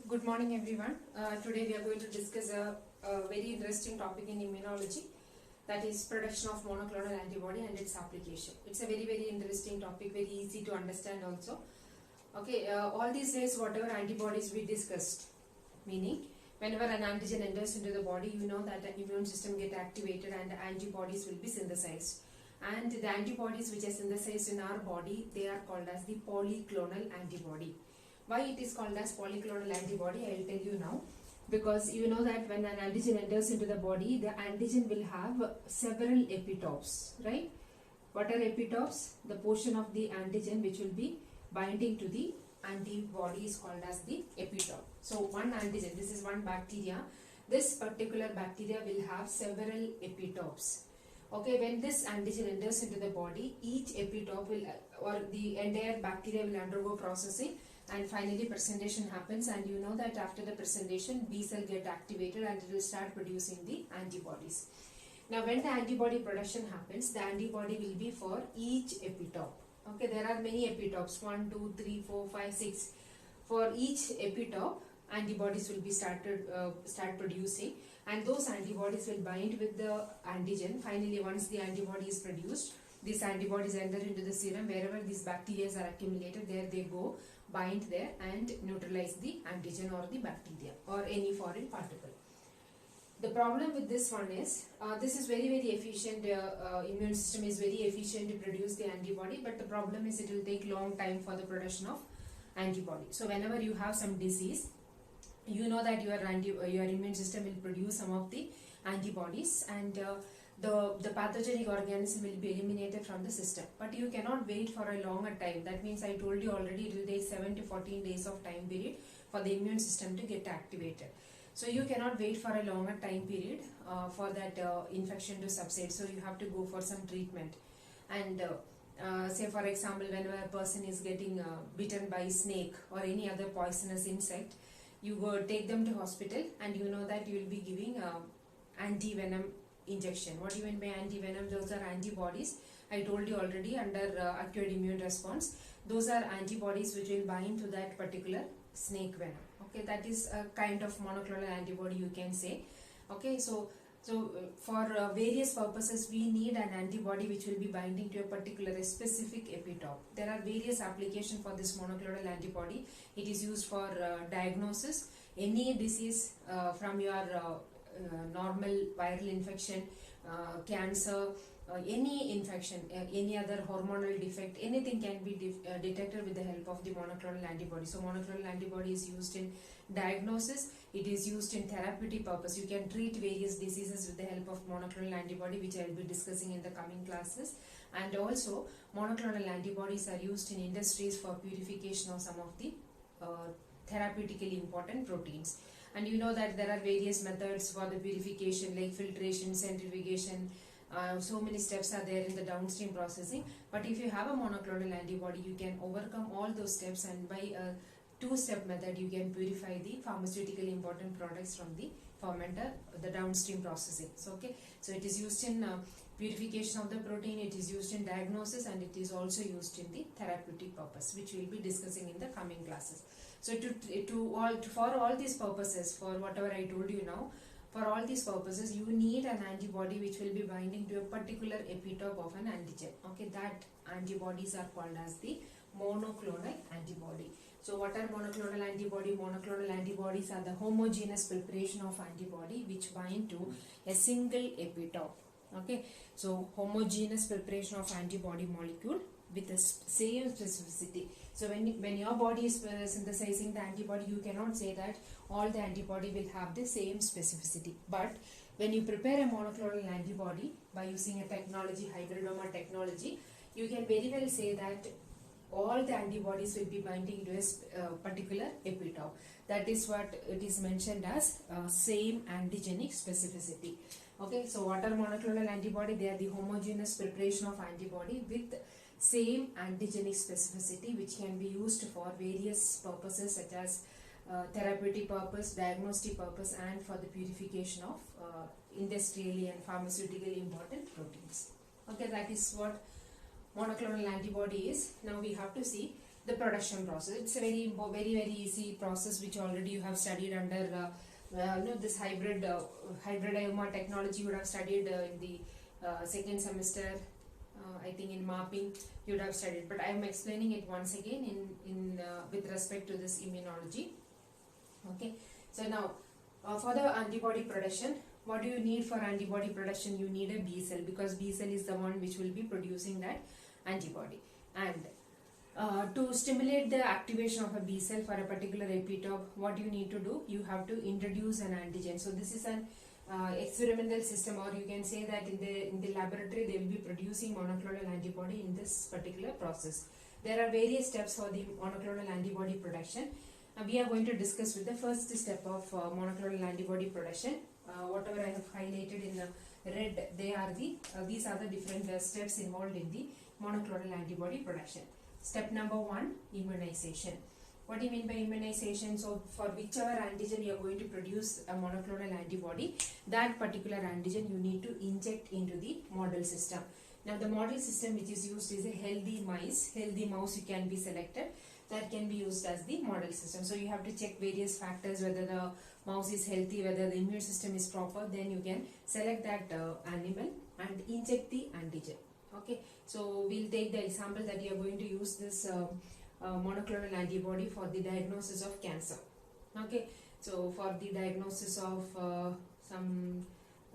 Good morning everyone. Today we are going to discuss a very interesting topic in immunology, that is production of monoclonal antibody and its application. It's a very interesting topic, very easy to understand also. Okay, all these days whatever antibodies we discussed, meaning whenever an antigen enters into the body, you know that the immune system get activated and antibodies will be synthesized. And the antibodies which are synthesized in our body, they are called as the polyclonal antibody. Why it is called as polyclonal antibody, I will tell you now. Because you know that when an antigen enters into the body, the antigen will have several epitopes, right? What are epitopes? The portion of the antigen which will be binding to the antibody is called as the epitope. So one antigen, this is one bacteria. This particular bacteria will have several epitopes. Okay, when this antigen enters into the body, each epitope will, or the entire bacteria will undergo processing, and finally presentation happens, and you know that after the presentation B cell get activated and it will start producing the antibodies. Now when the antibody production happens, the antibody will be for each epitope. Okay, there are many epitopes, 1, 2, 3, 4, 5, 6. For each epitope, antibodies will be start producing, and those antibodies will bind with the antigen. Finally, once the antibody is produced, these antibodies enter into the serum. Wherever these bacteria are accumulated, there they go, bind there and neutralize the antigen or the bacteria or any foreign particle. The problem with this one is, this is very efficient, immune system is very efficient to produce the antibody, but the problem is it will take long time for the production of antibody. So whenever you have some disease, you know that your immune system will produce some of the antibodies, and the pathogenic organism will be eliminated from the system. But you cannot wait for a longer time. That means I told you already it will take 7 to 14 days of time period for the immune system to get activated. So you cannot wait for a longer time period for that infection to subside. So you have to go for some treatment. And say for example, whenever a person is getting bitten by a snake or any other poisonous insect, you go take them to hospital, and you know that you will be giving anti-venom injection. What do you mean by anti-venom? Those are antibodies. I told you already, under acquired immune response, those are antibodies which will bind to that particular snake venom. Okay, that is a kind of monoclonal antibody, you can say. Okay, so for various purposes we need an antibody which will be binding to a particular specific epitope. There are various applications for this monoclonal antibody. It is used for diagnosis any disease, from your normal viral infection, cancer, any infection, any other hormonal defect, anything can be detected with the help of the monoclonal antibody. So monoclonal antibody is used in diagnosis, it is used in therapeutic purpose. You can treat various diseases with the help of monoclonal antibody, which I will be discussing in the coming classes. And also monoclonal antibodies are used in industries for purification of some of the therapeutically important proteins. And you know that there are various methods for the purification, like filtration, centrifugation. So many steps are there in the downstream processing. But if you have a monoclonal antibody, you can overcome all those steps, and by a two-step method you can purify the pharmaceutically important products from the fermenter, the downstream processing. So okay, so it is used in purification of the protein, it is used in diagnosis, and it is also used in the therapeutic purpose, which we will be discussing in the coming classes. So for all these purposes, for whatever I told you now, for all these purposes you need an antibody which will be binding to a particular epitope of an antigen. Okay, that antibodies are called as the monoclonal antibody. So what are monoclonal antibody? Monoclonal antibodies are the homogeneous preparation of antibody which bind to a single epitope. Okay, so homogeneous preparation of antibody molecule with the same specificity. So when your body is synthesizing the antibody, you cannot say that all the antibody will have the same specificity. But when you prepare a monoclonal antibody by using a technology, hybridoma technology, you can very well say that all the antibodies will be binding to a particular epitope. That is what it is mentioned as same antigenic specificity. Okay, so what are monoclonal antibody? They are the homogeneous preparation of antibody with same antigenic specificity, which can be used for various purposes such as therapeutic purpose, diagnostic purpose, and for the purification of industrially and pharmaceutically important proteins. Okay, that is what monoclonal antibody is. Now we have to see the production process. It's a very easy process which already you have studied under this hybridoma technology. You would have studied in the second semester. I think in mapping you would have studied, but I am explaining it once again in with respect to this immunology. Okay, so now for the antibody production, what do you need for antibody production? You need a B cell, because B cell is the one which will be producing that antibody. And to stimulate the activation of a B cell for a particular epitope, what you need to do? You have to introduce an antigen. So this is an experimental system, or you can say that in the laboratory they will be producing monoclonal antibody in this particular process. There are various steps for the monoclonal antibody production. We are going to discuss with the first step of monoclonal antibody production. Whatever I have highlighted in red, they are these are the different steps involved in the monoclonal antibody production. Step number 1, immunization. What do you mean by immunization? So for whichever antigen you are going to produce a monoclonal antibody, that particular antigen you need to inject into the model system. Now the model system which is used is a healthy mouse you can be selected. That can be used as the model system. So you have to check various factors, whether the mouse is healthy, whether the immune system is proper, then you can select that animal and inject the antigen. Okay, so we'll take the example that you are going to use this monoclonal antibody for the diagnosis of cancer. Okay, so for the diagnosis of some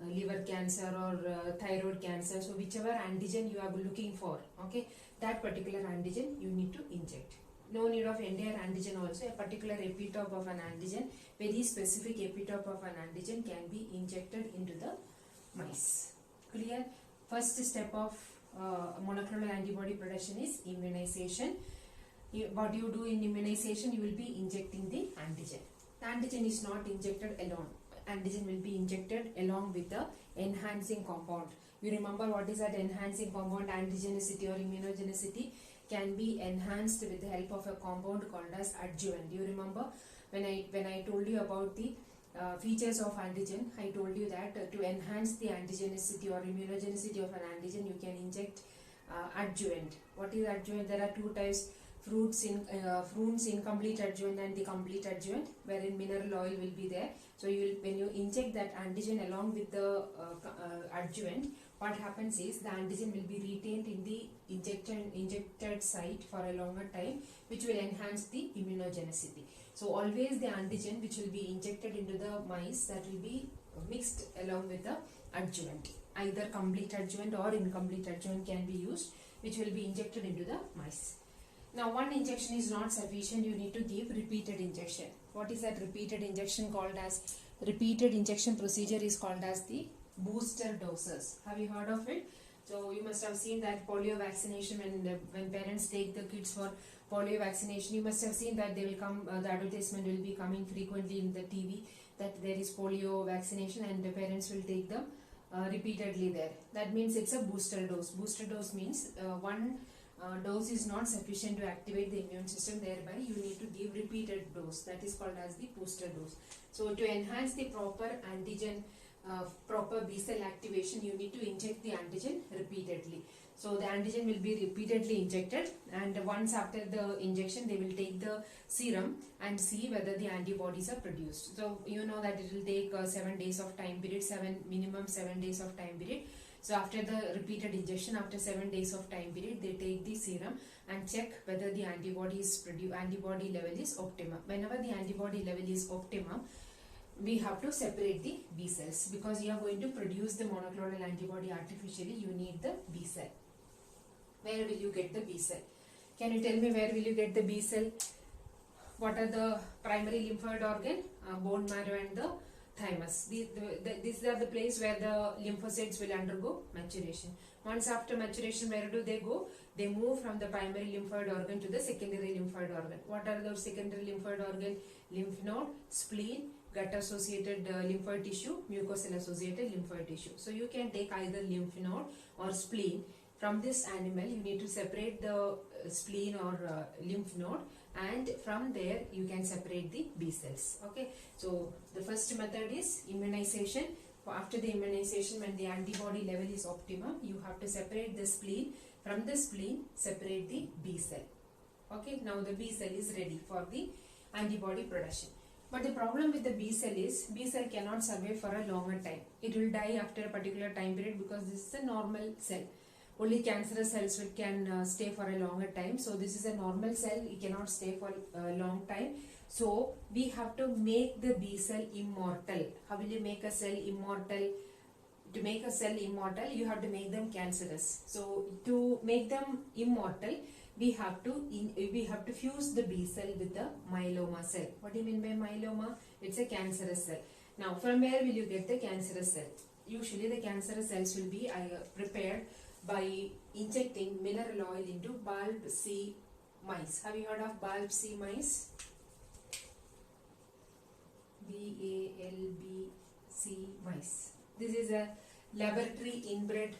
liver cancer or thyroid cancer, so whichever antigen you are looking for, okay, that particular antigen you need to inject. No need of entire antigen also. A particular epitope of an antigen, very specific epitope of an antigen can be injected into the mice. Clear? First step of monoclonal antibody production is immunization. What you do in immunization, you will be injecting the antigen. The antigen is not injected alone. Antigen will be injected along with the enhancing compound. You remember what is that enhancing compound? Antigenicity or immunogenicity can be enhanced with the help of a compound called as adjuvant. You remember when I told you about the features of antigen, I told you that to enhance the antigenicity or immunogenicity of an antigen, you can inject adjuvant. What is adjuvant? There are two types: fruits incomplete adjuvant and the complete adjuvant, wherein mineral oil will be there. So when you inject that antigen along with the adjuvant, what happens is the antigen will be retained in the injected site for a longer time, which will enhance the immunogenicity. So always the antigen which will be injected into the mice, that will be mixed along with the adjuvant. Either complete adjuvant or incomplete adjuvant can be used, which will be injected into the mice. Now one injection is not sufficient, you need to give repeated injection. What is that repeated injection called as? Repeated injection procedure is called as the booster doses. Have you heard of it? So you must have seen that polio vaccination, when parents take the kids for polio vaccination, you must have seen that they will come, the advertisement will be coming frequently in the TV that there is polio vaccination and the parents will take them repeatedly there. That means it's a booster dose. Booster dose means one dose is not sufficient to activate the immune system, thereby you need to give repeated dose. That is called as the booster dose. So to enhance the proper antigen, proper B cell activation, you need to inject the antigen repeatedly. So the antigen will be repeatedly injected, and once after the injection they will take the serum and see whether the antibodies are produced. So you know that it will take 7 days of time period, minimum 7 days of time period. So after the repeated injection, after 7 days of time period, they take the serum and check whether the antibody level is optimum. Whenever the antibody level is optimum, we have to separate the B cells, because you are going to produce the monoclonal antibody artificially. You need the B cell. Where will you get the B cell? Can you tell me where will you get the B cell? What are the primary lymphoid organ? Bone marrow and the thymus. These are the place where the lymphocytes will undergo maturation. Once after maturation, where do they go? They move from the primary lymphoid organ to the secondary lymphoid organ. What are those secondary lymphoid organ? Lymph node, spleen, gut-associated lymphoid tissue, mucosal-associated lymphoid tissue. So you can take either lymph node or spleen. From this animal, you need to separate the spleen or lymph node, and from there you can separate the B cells. Okay. So the first method is immunization. After the immunization, when the antibody level is optimum, you have to separate the spleen. From the spleen, separate the B cell. Okay, now the B cell is ready for the antibody production. But the problem with the B cell is B cell cannot survive for a longer time. It will die after a particular time period because this is a normal cell. Only cancerous cells can stay for a longer time. So this is a normal cell. It cannot stay for a long time. So we have to make the B cell immortal. How will you make a cell immortal? To make a cell immortal, you have to make them cancerous. So to make them immortal, we have to fuse the B cell with the myeloma cell. What do you mean by myeloma? It's a cancerous cell. Now, from where will you get the cancerous cell? Usually, the cancerous cells will be prepared by injecting mineral oil into bulb C mice. Have you heard of bulb C mice? BALB-C mice. This is a laboratory inbred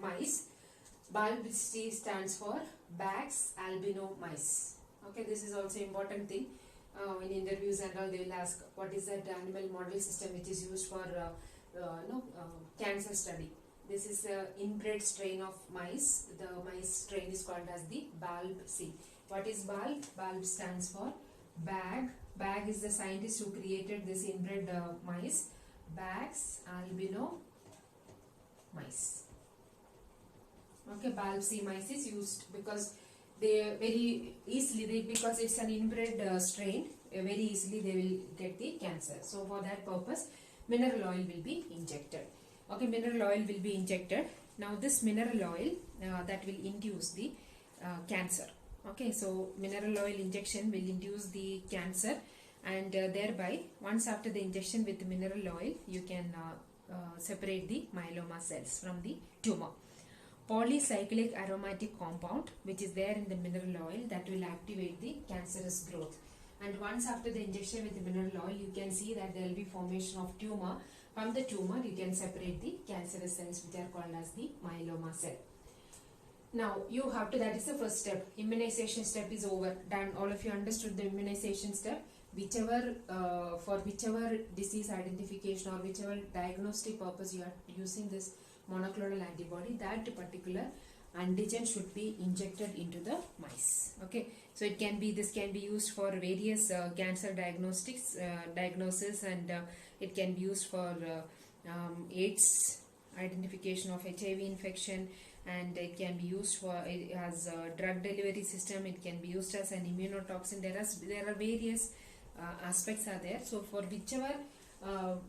mice. Bulb C stands for Bax albino mice. Okay, this is also important thing. In interviews and all, they will ask what is that animal model system which is used for cancer study. This is an inbred strain of mice. The mice strain is called as the bulb C. What is bulb? Bulb stands for Bag. Bag is the scientist who created this inbred mice. Bax albino mice. Okay, bulb C mice is used because they very easily, because it's an inbred strain, very easily they will get the cancer. So for that purpose, mineral oil will be injected. Okay, mineral oil will be injected. Now this mineral oil that will induce the cancer. Okay, so mineral oil injection will induce the cancer, and thereby once after the injection with the mineral oil, you can separate the myeloma cells from the tumor. Polycyclic aromatic compound which is there in the mineral oil, that will activate the cancerous growth. And once after the injection with the mineral oil, you can see that there will be formation of tumor. From the tumor, you can separate the cancerous cells which are called as the myeloma cell. Now, you have to, that is the first step. Immunization step is over. Done. All of you understood the immunization step. For whichever disease identification or whichever diagnostic purpose you are using this monoclonal antibody, that particular antigen should be injected into the mice. Okay, so it can be, this can be used for various cancer diagnosis, and it can be used for AIDS, identification of HIV infection, and it can be used for as a drug delivery system. It can be used as an immunotoxin. There are various aspects are there. So for whichever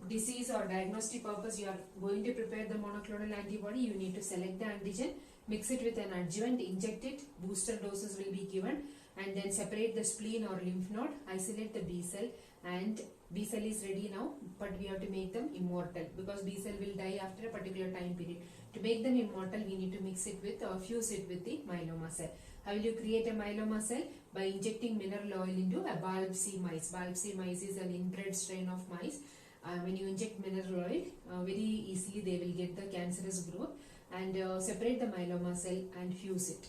disease or diagnostic purpose you are going to prepare the monoclonal antibody, you need to select the antigen, mix it with an adjuvant, inject it, booster doses will be given, and then separate the spleen or lymph node, isolate the B cell, and B cell is ready now, but we have to make them immortal because B cell will die after a particular time period. To make them immortal, we need to mix it with or fuse it with the myeloma cell. How will you create a myeloma cell? By injecting mineral oil into a bulb C mice. Bulb C mice is an inbred strain of mice. When you inject mineral oil, very easily they will get the cancerous growth, and separate the myeloma cell and fuse it.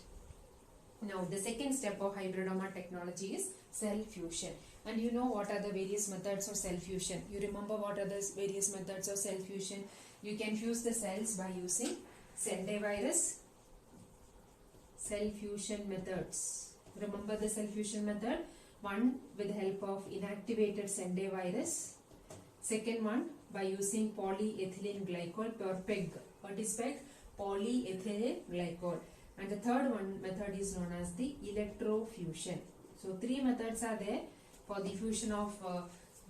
Now the second step of hybridoma technology is cell fusion. And you know what are the various methods of cell fusion. You remember what are the various methods of cell fusion. You can fuse the cells by using Sendai virus. Cell fusion methods. Remember the cell fusion method? One, with the help of inactivated Sendai virus. Second one, by using polyethylene glycol or PEG. What is PEG? Polyethylene glycol. And the third one method is known as the electrofusion. So three methods are there for the fusion of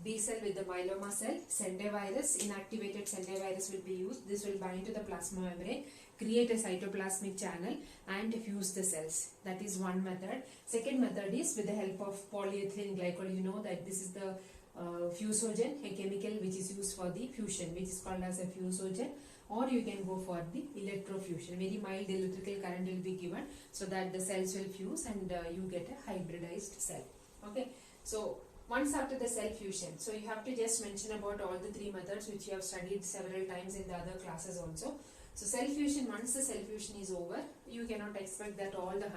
B cell with the myeloma cell. Sendai virus, inactivated Sendai virus will be used. This will bind to the plasma membrane, create a cytoplasmic channel and fuse the cells. That is one method. Second method is with the help of polyethylene glycol. You know that this is the fusogen, a chemical which is used for the fusion, which is called as a fusogen. Or you can go for the electrofusion. Very mild electrical current will be given so that the cells will fuse and you get a hybridized cell. Okay. So once after the cell fusion, so you have to just mention about all the three methods which you have studied several times in the other classes also. So cell fusion, once the cell fusion is over, you cannot expect that all the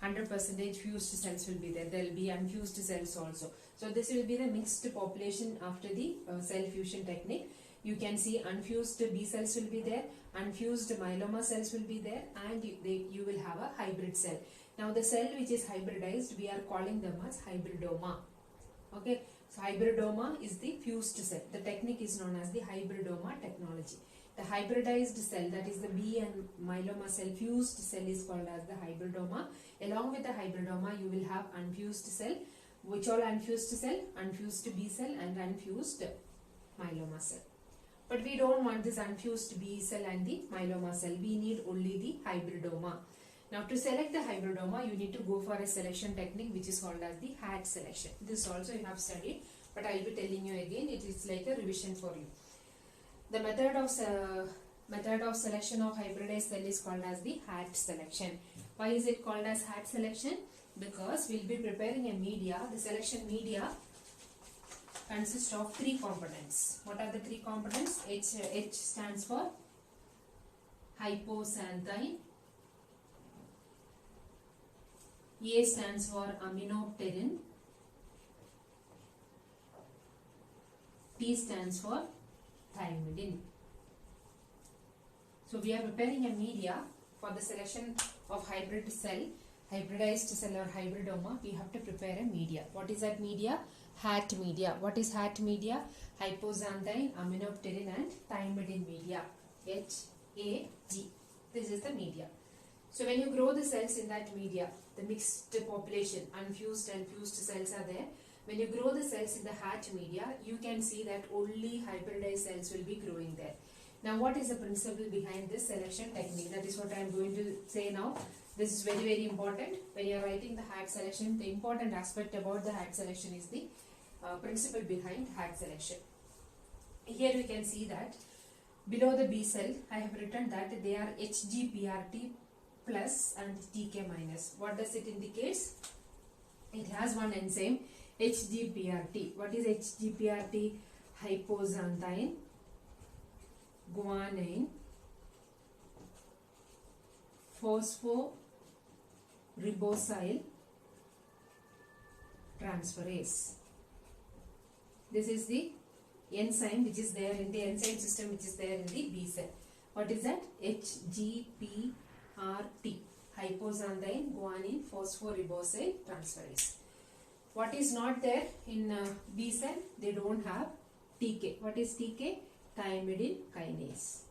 100% fused cells will be there. There will be unfused cells also. So this will be the mixed population after the cell fusion technique. You can see unfused B cells will be there, unfused myeloma cells will be there, and you will have a hybrid cell. Now the cell which is hybridized, we are calling them as hybridoma. Okay, so hybridoma is the fused cell. The technique is known as the hybridoma technology. The hybridized cell, that is the B and myeloma cell fused cell, is called as the hybridoma. Along with the hybridoma, you will have unfused cell. Which all unfused cell? Unfused B cell and unfused myeloma cell. But we don't want this unfused B cell and the myeloma cell. We need only the hybridoma. Now to select the hybridoma, you need to go for a selection technique which is called as the Hatt selection. This also you have studied, but I will be telling you again. It is like a revision for you. The method of selection of hybridized cell is called as the Hatt selection. Why is it called as Hatt selection? Because we will be preparing a media. The selection media consists of 3 components. What are the 3 components? H stands for hypoxanthine, A stands for aminopterin, T stands for thymidine. So we are preparing a media for the selection of hybridized cell or hybridoma. We have to prepare a media. What is that media? Hatt media. What is Hatt media? Hypoxanthine, aminopterin and thymidine media. HAG. This is the media. So when you grow the cells in that media, the mixed population, unfused and fused cells are there. When you grow the cells in the Hatt media, you can see that only hybridized cells will be growing there. Now what is the principle behind this selection technique? That is what I am going to say now. This is very, very important. When you are writing the Hatt selection, the important aspect about the Hatt selection is the principle behind Hatt selection. Here we can see that below the B cell, I have written that they are HGPRT plus and TK minus. What does it indicate? It has one enzyme, HGPRT. What is HGPRT? Hypoxanthine, guanine, phosphoribosyl transferase. This is the enzyme which is there in the enzyme system which is there in the B cell. What is that? HGPRT, hypoxanthine guanine phosphoribosyl transferase. What is not there in B cell? They don't have TK. What is TK? Thymidine kinase.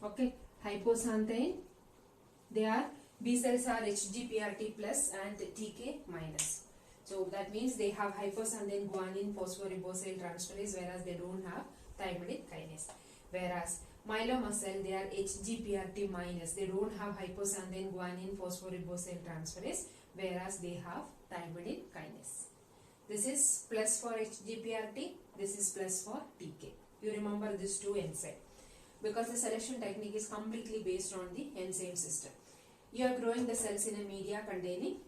Okay, hypoxanthine, they are B cells are HGPRT plus and TK minus. So that means they have hypoxanthine guanine phosphoribosyl transferase, whereas they don't have thymidine kinase. Whereas myeloma cell, they are HGPRT minus. They don't have hypoxanthine guanine phosphoribosyl transferase, whereas they have thymidine kinase. This is plus for HGPRT. This is plus for TK. You remember these 2 enzymes, because the selection technique is completely based on the enzyme system. You are growing the cells in a media containing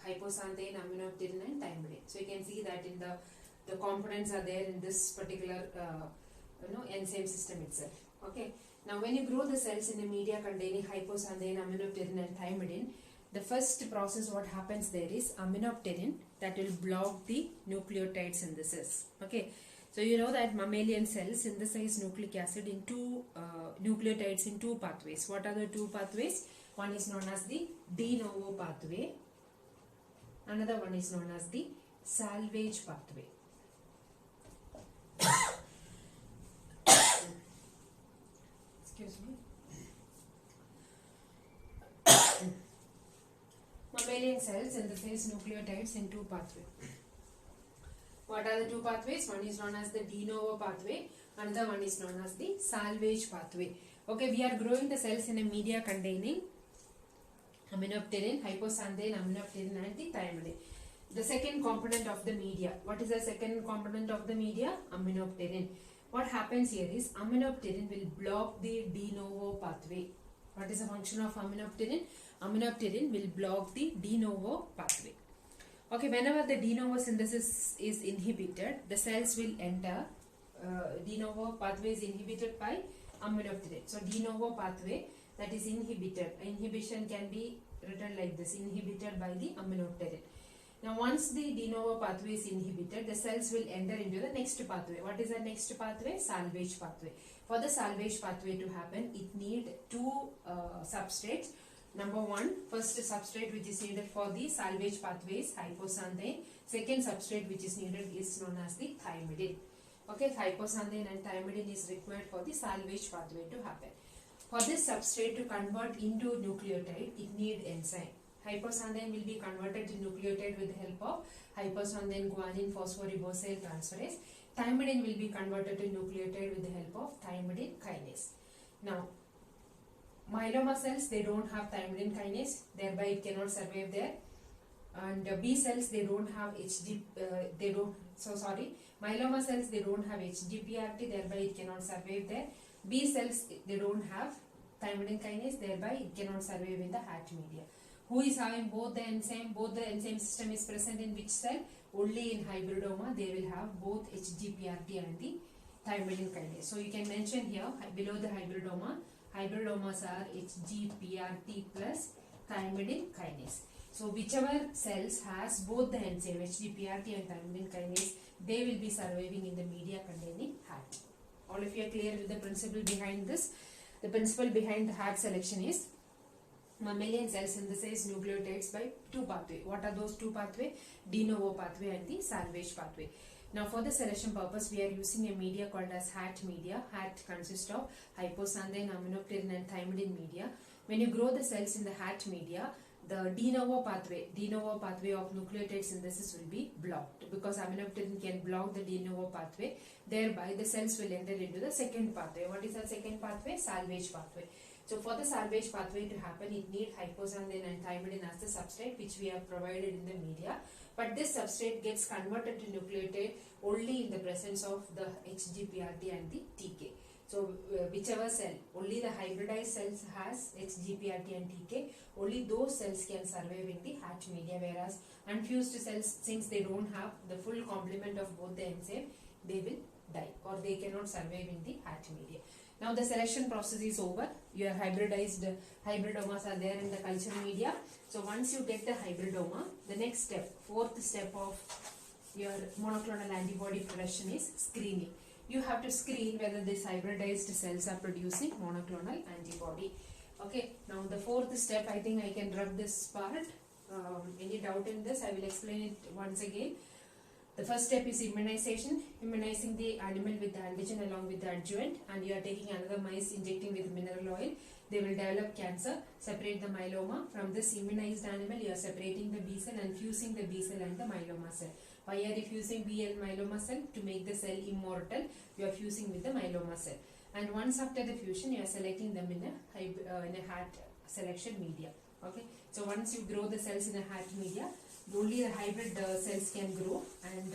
hypoxanthine, aminopterin and thymidine. So you can see that in the components are there in this particular enzyme system itself. Okay. Now when you grow the cells in a media containing hypoxanthine, aminopterin and thymidine, the first process what happens there is aminopterin that will block the nucleotide synthesis. Okay. So you know that mammalian cells synthesize nucleic acid into nucleotides in 2 pathways. What are the 2 pathways? One is known as the de novo pathway. Another one is known as the salvage pathway. Excuse me. Mammalian cells synthesize nucleotides in 2 pathways. What are the 2 pathways? One is known as the de novo pathway. Another one is known as the salvage pathway. Okay, we are growing the cells in a media containing aminopterin, hypoxanthine, aminopterin and the thymidine. The second component of the media. What is the second component of the media? Aminopterin. What happens here is aminopterin will block the de novo pathway. What is the function of aminopterin? Aminopterin will block the de novo pathway. Okay, whenever the de novo synthesis is inhibited, the cells will enter. De novo pathway is inhibited by aminopterin. So de novo pathway that is inhibited. Inhibition can be written like this: inhibited by the aminopterin. Now once the de novo pathway is inhibited, the cells will enter into the next pathway. What is the next pathway? Salvage pathway. For the salvage pathway to happen, it needs 2 substrates Number one, first substrate which is needed for the salvage pathways, hypoxanthine. Second substrate which is needed is known as the thymidine. Okay, hypoxanthine and thymidine is required for the salvage pathway to happen. For this substrate to convert into nucleotide, it need enzyme. Hypoxanthine will be converted to nucleotide with the help of hypoxanthine guanine phosphoribosyl transferase. Thymidine will be converted to nucleotide with the help of thymidine kinase. Now, myeloma cells, they don't have thymidine kinase, thereby it cannot survive there. And B cells, they don't have myeloma cells, they don't have HGPRT, thereby it cannot survive there. B cells, they don't have thymidine kinase, thereby it cannot survive in the Hatt media. Who is having both the enzyme system is present in which cell? Only in hybridoma, they will have both HGPRT and the thymidine kinase. So you can mention here, below the hybridomas are HGPRT plus thymidine kinase. So whichever cells has both the enzyme HGPRT and thymidine kinase, they will be surviving in the media containing Hatt. All of you are clear with the principle behind this? The principle behind the Hatt selection is mammalian cell synthesize nucleotides by two pathways. What are those two pathways? De novo pathway and the salvage pathway. Now for the selection purpose, we are using a media called as Hatt media. Hatt consists of hypoxanthine, aminopterin and thymidine media. When you grow the cells in the Hatt media, the de novo pathway of nucleotide synthesis will be blocked because aminopterin can block the de novo pathway. Thereby, the cells will enter into the second pathway. What is that second pathway? Salvage pathway. So, for the salvage pathway to happen, it needs hypoxanthine and thymidine as the substrate which we have provided in the media. But this substrate gets converted to nucleotide only in the presence of the HGPRT and the TK. So, whichever cell, only the hybridized cells has HGPRT and TK, only those cells can survive in the Hatt media, whereas unfused cells, since they don't have the full complement of both the enzyme, they will die or they cannot survive in the Hatt media. Now the selection process is over. Your hybridomas are there in the culture media. So once you get the hybridoma, the next step, fourth step of your monoclonal antibody production is screening. You have to screen whether these hybridized cells are producing monoclonal antibody. Okay, now the fourth step, I think I can drop this part. Any doubt in this? I will explain it once again. The first step is immunization, immunizing the animal with the antigen along with the adjuvant, and you are taking another mice, injecting with mineral oil. They will develop cancer, separate the myeloma. From this immunized animal, you are separating the B cell and fusing the B cell and the myeloma cell. Why are you fusing B and myeloma cell? To make the cell immortal, you are fusing with the myeloma cell. And once after the fusion, you are selecting them in a Hatt selection media. Okay. So once you grow the cells in a Hatt media, only the hybrid cells can grow, and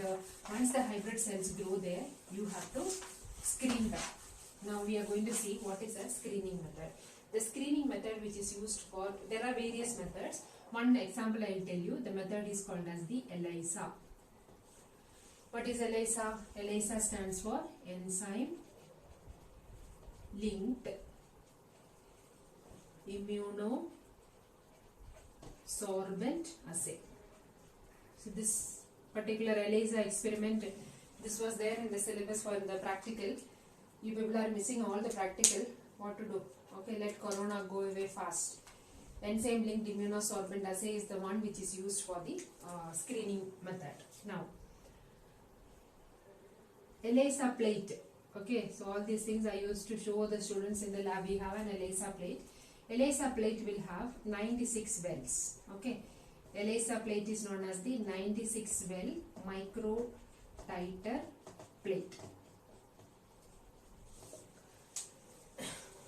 once the hybrid cells grow there, you have to screen them. Now we are going to see what is a screening method. The screening method which is used for, there are various methods. One example I will tell you, the method is called as the ELISA. What is ELISA? ELISA stands for Enzyme Linked Immunosorbent Assay. So this particular ELISA experiment, this was there in the syllabus for the practical. You people are missing all the practical. What to do? Okay, let corona go away fast. Enzyme linked immunosorbent assay is the one which is used for the screening method. Now, ELISA plate. Okay, so all these things I used to show the students in the lab. We have an ELISA plate. ELISA plate will have 96 wells. Okay. ELISA plate is known as the 96 well micro titer plate.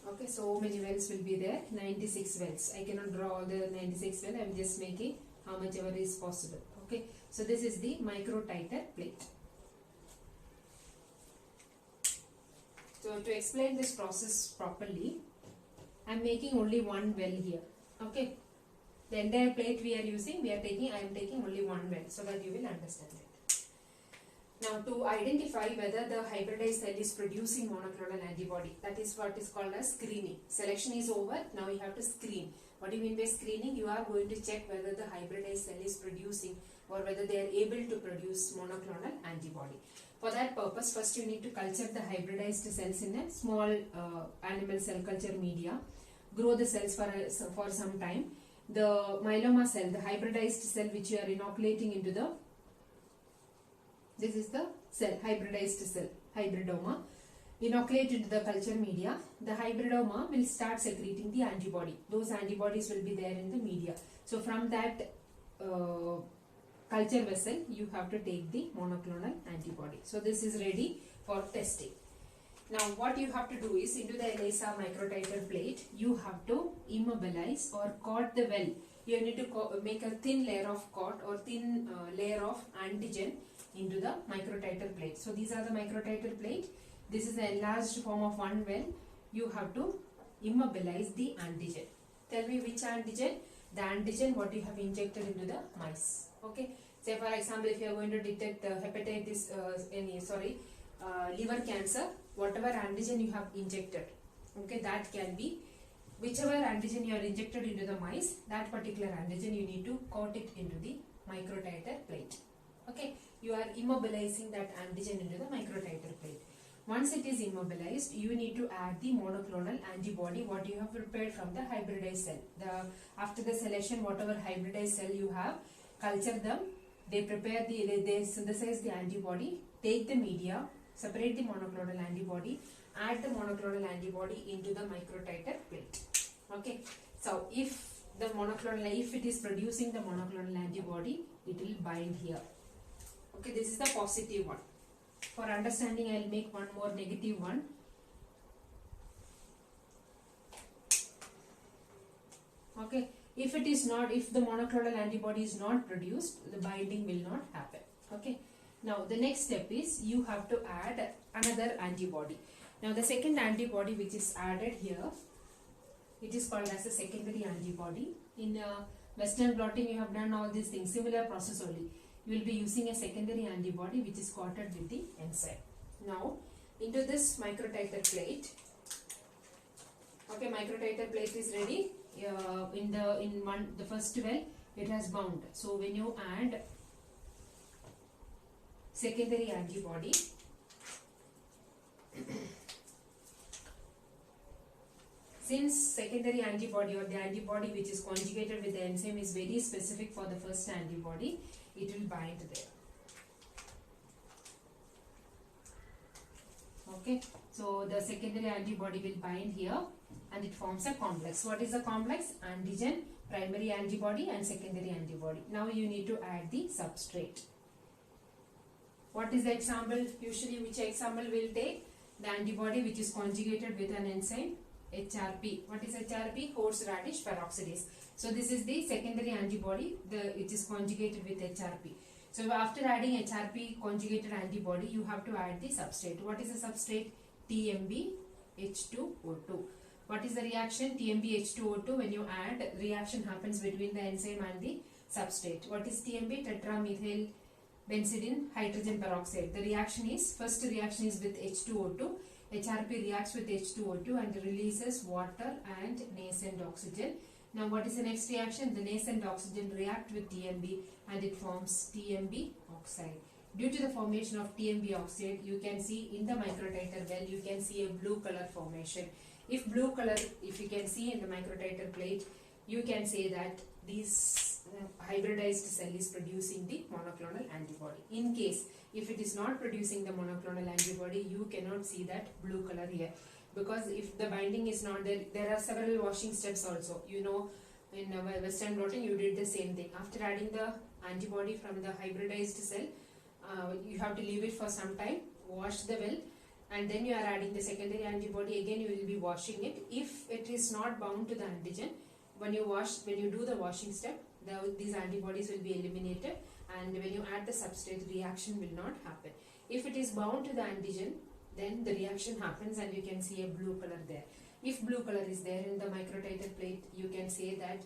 Okay, so many wells will be there, 96 wells. I cannot draw all the 96 wells, I am just making how much ever is possible. Okay, so this is the micro titer plate. So to explain this process properly, I am making only one well here. Okay. The entire plate we are using, I am taking only one well so that you will understand it. Now to identify whether the hybridized cell is producing monoclonal antibody, that is what is called as screening. Selection is over, now you have to screen. What do you mean by screening? You are going to check whether the hybridized cell is producing or whether they are able to produce monoclonal antibody. For that purpose, first you need to culture the hybridized cells in a small animal cell culture media. grow the cells for some time. The myeloma cell, the hybridized cell which you are inoculating into the, this is the cell, hybridized cell, hybridoma. Inoculate into the culture media, the hybridoma will start secreting the antibody. Those antibodies will be there in the media. So from that culture vessel, you have to take the monoclonal antibody. So this is ready for testing. Now what you have to do is, into the ELISA microtiter plate, you have to immobilize or coat the well. You need to make a thin layer of coat or thin layer of antigen into the microtiter plate. So these are the microtiter plate. This is the enlarged form of one well. You have to immobilize the antigen. Tell me which antigen? The antigen what you have injected into the mice. Okay. Say for example, if you are going to detect hepatitis, liver cancer, whatever antigen you have injected, okay, that can be whichever antigen you are injected into the mice, that particular antigen you need to coat it into the microtiter plate. Okay. You are immobilizing that antigen into the microtiter plate. Once it is immobilized, you need to add the monoclonal antibody what you have prepared from the hybridized cell. After the selection, whatever hybridized cell you have, culture them, they prepare they synthesize the antibody, take the media, separate the monoclonal antibody, add the monoclonal antibody into the microtiter plate. Okay. So if it is producing the monoclonal antibody, it will bind here. Okay, this is the positive one. For understanding, I will make one more negative one. Okay, if the monoclonal antibody is not produced, the binding will not happen. Okay, now the next step is you have to add another antibody. Now the second antibody which is added here, it is called as a secondary antibody. In Western blotting, you have done all these things, similar process only. You will be using a secondary antibody which is coated with the enzyme. Now, into this microtiter plate, okay, microtiter plate is ready. The first well, it has bound. So when you add secondary antibody, since secondary antibody or the antibody which is conjugated with the enzyme is very specific for the first antibody, it will bind there. Okay, so the secondary antibody will bind here and it forms a complex. What is the complex? Antigen, primary antibody and secondary antibody. Now you need to add the substrate. What is the example? Usually which example will take? The antibody which is conjugated with an enzyme, HRP. What is HRP? Horseradish peroxidase. So this is the secondary antibody, it is conjugated with HRP. So after adding HRP conjugated antibody, you have to add the substrate. What is the substrate? TMB-H2O2. What is the reaction? TMB-H2O2, when you add, reaction happens between the enzyme and the substrate. What is TMB? Tetramethyl benzidine hydrogen peroxide. The reaction is, first reaction is with H2O2. HRP reacts with H2O2 and releases water and nascent oxygen. Now what is the next reaction? The nascent oxygen react with TMB and it forms TMB oxide. Due to the formation of TMB oxide, you can see in the microtiter well, you can see a blue color formation. If you can see in the microtiter plate, you can say that this hybridized cell is producing the monoclonal antibody. In case if it is not producing the monoclonal antibody, you cannot see that blue color here, because if the binding is not there, there are several washing steps also. You know, in Western blotting you did the same thing. After adding the antibody from the hybridized cell, you have to leave it for some time, wash the well, and then you are adding the secondary antibody. Again you will be washing it. If it is not bound to the antigen, when you do the washing step, these antibodies will be eliminated, and when you add the substrate, reaction will not happen. If it is bound to the antigen, then the reaction happens and you can see a blue color there. If blue color is there in the microtiter plate, you can say that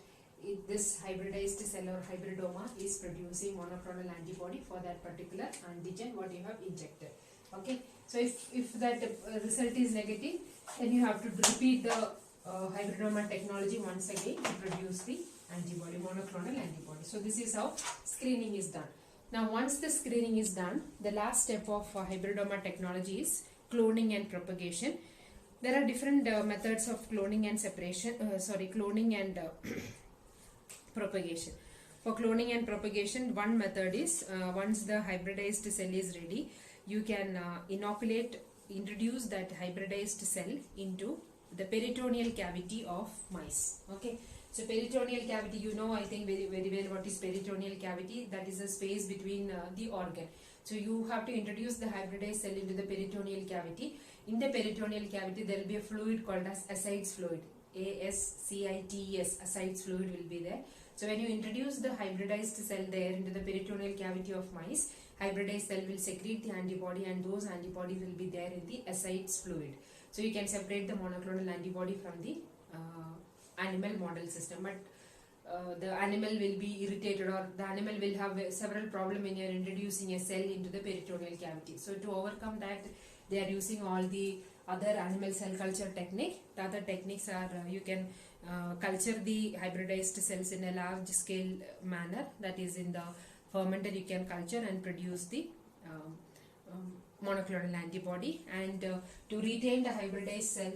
this hybridized cell or hybridoma is producing monoclonal antibody for that particular antigen what you have injected. Okay, so if that result is negative, then you have to repeat the hybridoma technology once again to produce the antibody, monoclonal antibody. So this is how screening is done. Now once the screening is done, the last step of hybridoma technology is cloning and propagation. There are different methods of cloning and separation, cloning and propagation. For cloning and propagation, one method is once the hybridized cell is ready, you can introduce that hybridized cell into the peritoneal cavity of mice. Okay, so peritoneal cavity, you know, I think very well what is peritoneal cavity. That is a space between the organ. So you have to introduce the hybridized cell into the peritoneal cavity. In the peritoneal cavity, there will be a fluid called as ascites fluid. ASCITES, ascites fluid will be there. So when you introduce the hybridized cell there into the peritoneal cavity of mice, hybridized cell will secrete the antibody, and those antibodies will be there in the ascites fluid. So you can separate the monoclonal antibody from the animal model system. But the animal will be irritated, or the animal will have several problems when you are introducing a cell into the peritoneal cavity. So to overcome that, they are using all the other animal cell culture technique. The other techniques are you can culture the hybridized cells in a large scale manner, that is in the fermenter you can culture and produce the monoclonal antibody. And to retain the hybridized cell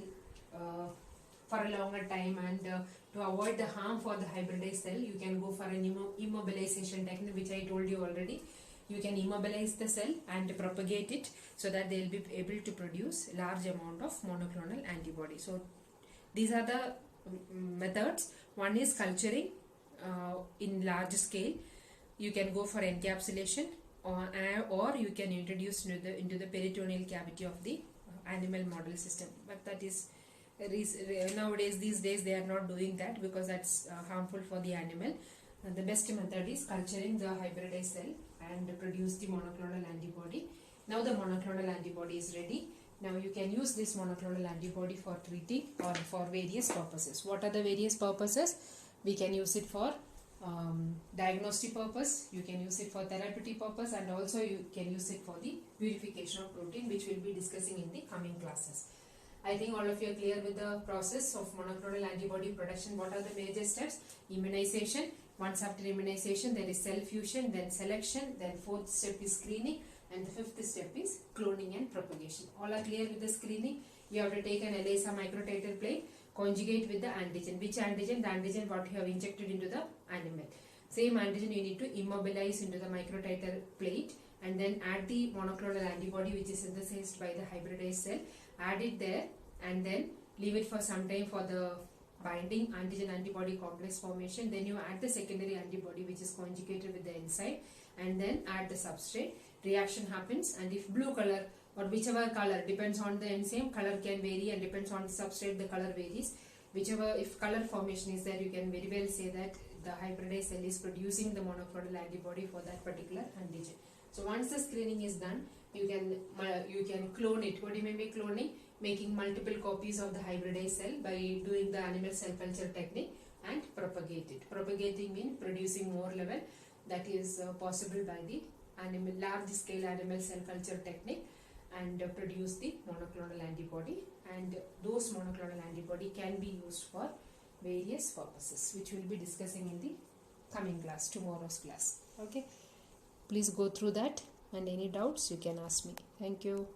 for a longer time, and to avoid the harm for the hybridized cell, you can go for an immobilization technique, which I told you already. You can immobilize the cell and propagate it so that they will be able to produce large amount of monoclonal antibody. So these are the methods. One is culturing in large scale. You can go for encapsulation, or you can introduce into the peritoneal cavity of the animal model system. But that is nowadays, these days, they are not doing that because that's harmful for the animal. The best method is culturing the hybridized cell and produce the monoclonal antibody. Now the monoclonal antibody is ready. Now you can use this monoclonal antibody for treating or for various purposes. What are the various purposes? We can use it for diagnostic purpose, you can use it for therapeutic purpose, and also you can use it for the purification of protein, which we'll be discussing in the coming classes. I think all of you are clear with the process of monoclonal antibody production. What are the major steps? Immunization. Once after immunization, there is cell fusion, then selection, then fourth step is screening, and the fifth step is cloning and propagation. All are clear with the screening? You have to take an ELISA microtiter plate, conjugate with the antigen. Which antigen? The antigen what you have injected into the animal. Same antigen you need to immobilize into the microtiter plate, and then add the monoclonal antibody which is synthesized by the hybridized cell. Add it there and then leave it for some time for the binding antigen antibody complex formation. Then you add the secondary antibody which is conjugated with the enzyme, and then add the substrate. Reaction happens, and if blue color or whichever color, depends on the enzyme, color can vary, and depends on the substrate, the color varies. Whichever, if color formation is there, you can very well say that the hybridized cell is producing the monoclonal antibody for that particular antigen. So once the screening is done, you can clone it. What do you mean by cloning? Making multiple copies of the hybridized cell by doing the animal cell culture technique, and propagate it. Propagating means producing more level. That is possible by the large scale animal cell culture technique, and produce the monoclonal antibody. And those monoclonal antibody can be used for various purposes, which we will be discussing in the coming class, tomorrow's class. Okay, please go through that, and any doubts you can ask me. Thank you.